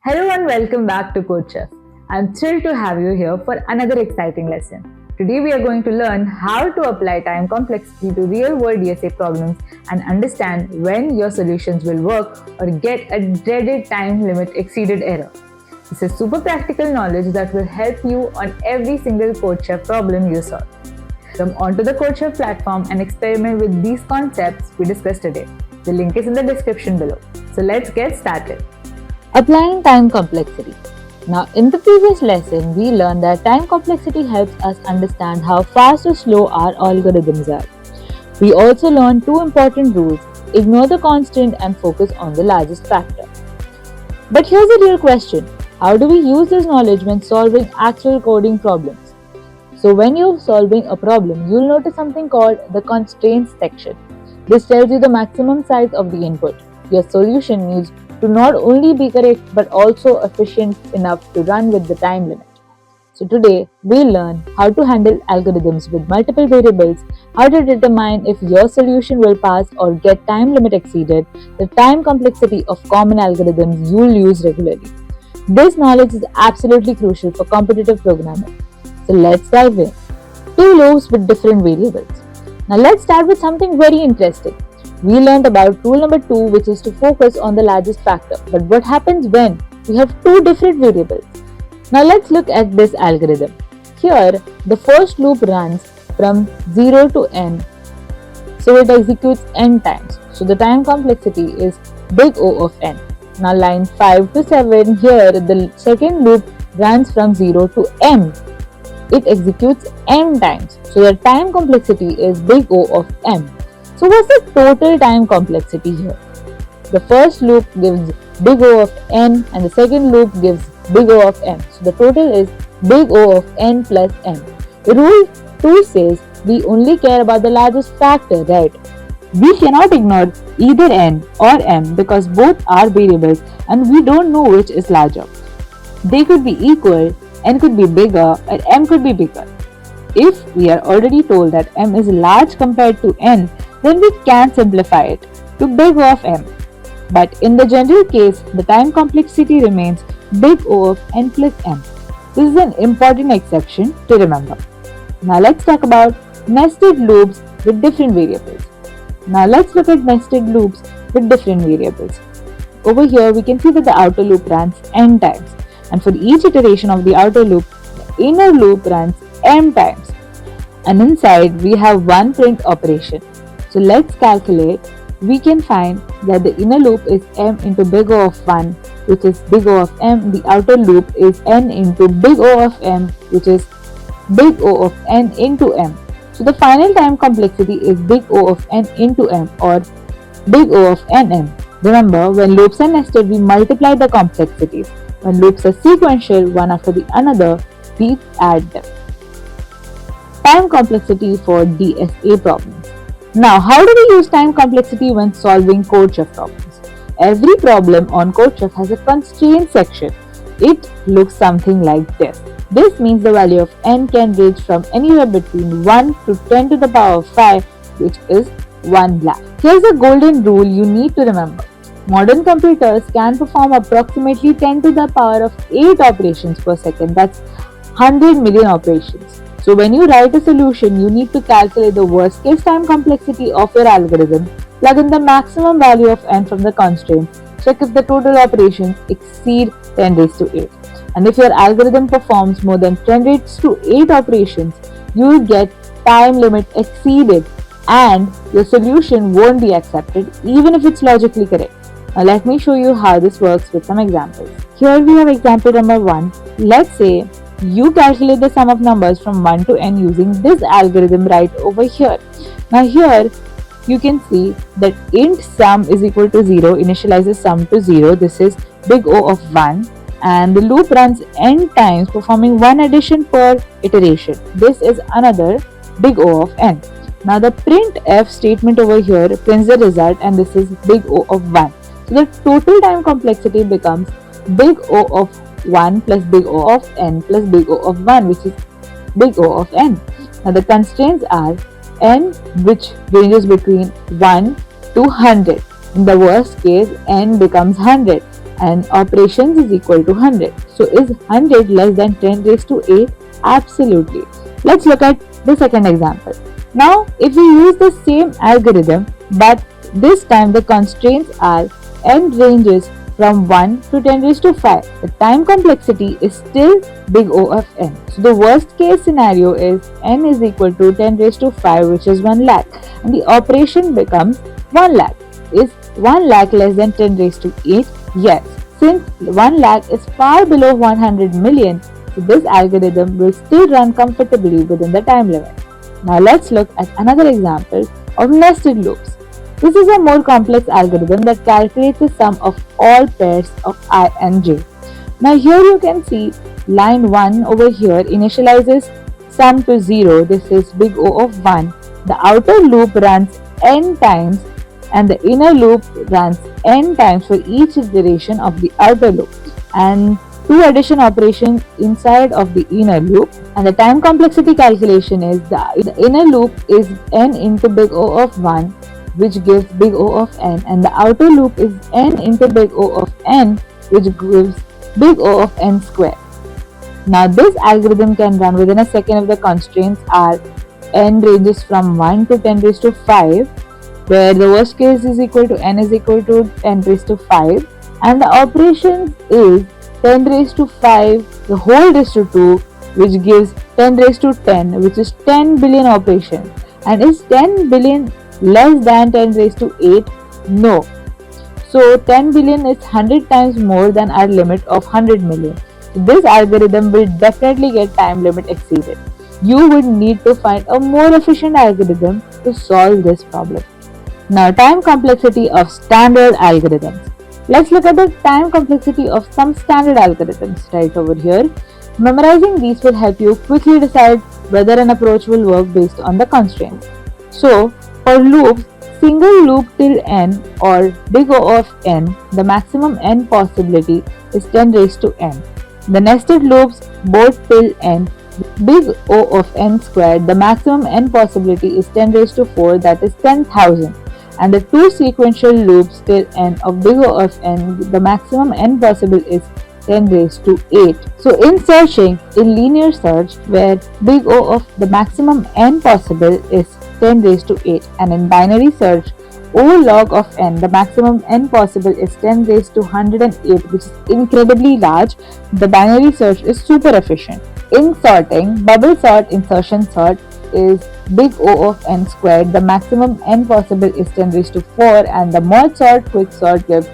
Hello and welcome back to CodeChef. I'm thrilled to have you here for another exciting lesson. Today we are going to learn how to apply time complexity to real-world DSA problems and understand when your solutions will work or get a dreaded time limit exceeded error. This is super practical knowledge that will help you on every single CodeChef problem you solve. Come onto the CodeChef platform and experiment with these concepts we discussed today. The link is in the description below. So let's get started. Applying time complexity. Now, in the previous lesson, we learned that time complexity helps us understand how fast or slow our algorithms are. We also learned two important rules: ignore the constant and focus on the largest factor. But here's a real question: how do we use this knowledge when solving actual coding problems? So, when you're solving a problem, you'll notice something called the constraints section. This tells you the maximum size of the input. Your solution needs to not only be correct but also efficient enough to run with the time limit. So today we learn how to handle algorithms with multiple variables, how to determine if your solution will pass or get time limit exceeded, the time complexity of common algorithms you'll use regularly. This knowledge is absolutely crucial for competitive programming. So let's dive in. Two loops with different variables. Now let's start with something very interesting. We learned about rule number 2, which is to focus on the largest factor. But what happens when we have two different variables? Now let's look at this algorithm. Here, the first loop runs from 0 to n. So it executes n times. So the time complexity is big O of n. Now line 5 to 7, here the second loop runs from 0 to m. It executes m times. So the time complexity is big O of m. So what's the total time complexity here? The first loop gives big O of n and the second loop gives big O of m. So the total is big O of n plus m. Rule 2 says we only care about the largest factor, right? We cannot ignore either n or m because both are variables and we don't know which is larger. They could be equal, n could be bigger and m could be bigger. If we are already told that m is large compared to n, then we can simplify it to big O of m. But in the general case, the time complexity remains big O of n plus m. This is an important exception to remember. Now let's talk about nested loops with different variables. Now let's look at nested loops with different variables. Over here we can see that the outer loop runs n times, and for each iteration of the outer loop, the inner loop runs m times. And inside we have one print operation. So let's calculate. We can find that the inner loop is m into big O of 1, which is big O of m. The outer loop is n into big O of m, which is big O of n into m. So the final time complexity is big O of n into m, or big O of nm. Remember, when loops are nested, we multiply the complexities. When loops are sequential, one after the another, we add them. Time complexity for DSA problems. Now, how do we use time complexity when solving CodeChef problems? Every problem on CodeChef has a constraint section. It looks something like this. This means the value of n can range from anywhere between 1 to 10 to the power of 5, which is 1 lakh. Here's a golden rule you need to remember. Modern computers can perform approximately 10 to the power of 8 operations per second. That's 100 million operations. So when you write a solution, you need to calculate the worst case time complexity of your algorithm, plug in the maximum value of n from the constraint, check if the total operations exceed 10 raised to 8. And if your algorithm performs more than 10 raised to 8 operations, you will get time limit exceeded and your solution won't be accepted even if it's logically correct. Now let me show you how this works with some examples. Here we have example number 1. Let's say you calculate the sum of numbers from 1 to n using this algorithm right over here. Now here you can see that int sum is equal to 0 initializes sum to 0. This is big O of 1, and the loop runs n times, performing one addition per iteration. This is another big O of n. Now the printf statement over here prints the result, and this is big O of 1. So the total time complexity becomes big O of 1 plus big O of n plus big O of 1, which is big O of n. Now the constraints are n which ranges between 1 to 100. In the worst case, n becomes 100 and operations is equal to 100. So is 100 less than 10 raised to 8? Absolutely. Let's look at the second example. Now, if we use the same algorithm, but this time the constraints are n ranges from 1 to 10 raised to 5, the time complexity is still big O of n. So the worst case scenario is n is equal to 10 raised to 5, which is 1 lakh, and the operation becomes 1 lakh. Is 1 lakh less than 10 raised to 8? Yes. Since 1 lakh is far below 100 million, so this algorithm will still run comfortably within the time limit. Now let's look at another example of nested loops. This is a more complex algorithm that calculates the sum of all pairs of I and j. Now here you can see line 1 over here initializes sum to 0. This is big O of 1. The outer loop runs n times and the inner loop runs n times for each iteration of the outer loop, and two addition operations inside of the inner loop, and the time complexity calculation is the inner loop is n into big O of 1, which gives big O of n, and the outer loop is n into big O of n, which gives big O of n square. Now this algorithm can run within a second if the constraints are n ranges from 1 to 10 raised to 5, where the worst case is equal to n is equal to 10 raised to 5, and the operations is 10 raised to 5 the whole raised to 2, which gives 10 raised to 10, which is 10 billion operations. And is 10 billion less than 10 raised to 8? No. So 10 billion is 100 times more than our limit of 100 million. So this algorithm will definitely get time limit exceeded. You would need to find a more efficient algorithm to solve this problem. Now, time complexity of standard algorithms. Let's look at the time complexity of some standard algorithms right over here. Memorizing these will help you quickly decide whether an approach will work based on the constraints. So, for loops, single loop till n or big O of n, the maximum n possibility is 10 raised to n. The nested loops, both till n, big O of n squared, the maximum n possibility is 10 raised to 4, that is 10,000. And the two sequential loops till n of big O of n, the maximum n possible is 10 raised to 8. So in searching, in linear search, where big O of the maximum n possible is 10 raised to 8, and in binary search, O log of n, the maximum n possible is 10 raised to 108, which is incredibly large. The binary search is super efficient. In sorting, bubble sort, insertion sort is big O of n squared, the maximum n possible is 10 raised to 4, and the merge sort, quick sort gives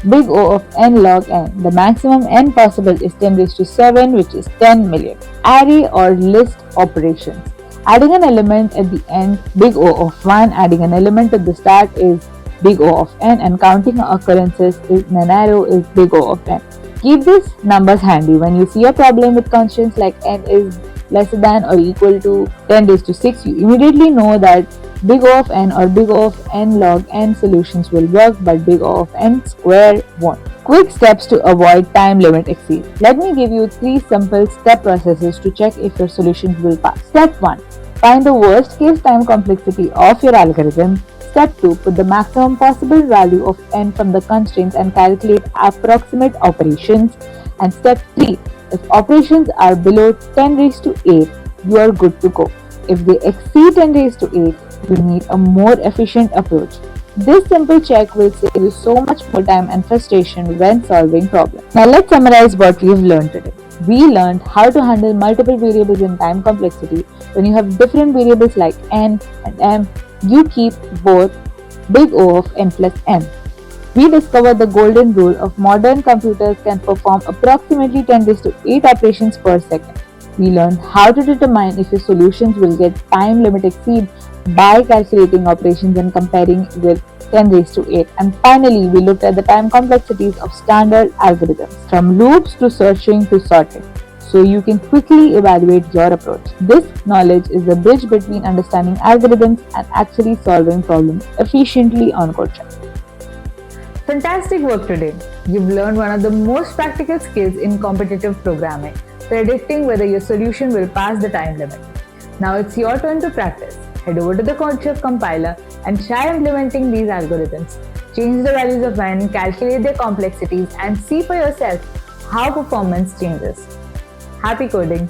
big O of n log n, the maximum n possible is 10 raised to 7, which is 10 million. Array or list operations. Adding an element at the end, big O of 1, adding an element at the start is big O of n, and counting occurrences in an arrow is big O of n. Keep these numbers handy when you see a problem with constraints like n is lesser than or equal to 10 raised to 6, you immediately know that big O of n or big O of n log n solutions will work, but big O of n square won't. Quick steps to avoid time limit exceed. Let me give you 3 simple step processes to check if your solutions will pass. Step 1. Find the worst case time complexity of your algorithm. Step 2. Put the maximum possible value of n from the constraints and calculate approximate operations. And step 3. If operations are below 10 raised to 8, you are good to go. If they exceed 10 raised to 8, you need a more efficient approach. This simple check will save you so much more time and frustration when solving problems. Now let's summarize what we've learned today. We learned how to handle multiple variables in time complexity. When you have different variables like n and m, you keep both big O of n plus m. We discovered the golden rule of modern computers can perform approximately 10 raised to 8 operations per second. We learned how to determine if your solutions will get time limit exceed by calculating operations and comparing with 10 raised to 8. And finally, we looked at the time complexities of standard algorithms, from loops to searching to sorting, so you can quickly evaluate your approach. This knowledge is the bridge between understanding algorithms and actually solving problems efficiently on CodeCheck. Fantastic work today. You've learned one of the most practical skills in competitive programming, predicting whether your solution will pass the time limit. Now it's your turn to practice. Head over to the CodeChef compiler and try implementing these algorithms. Change the values of n, calculate their complexities, and see for yourself how performance changes. Happy coding!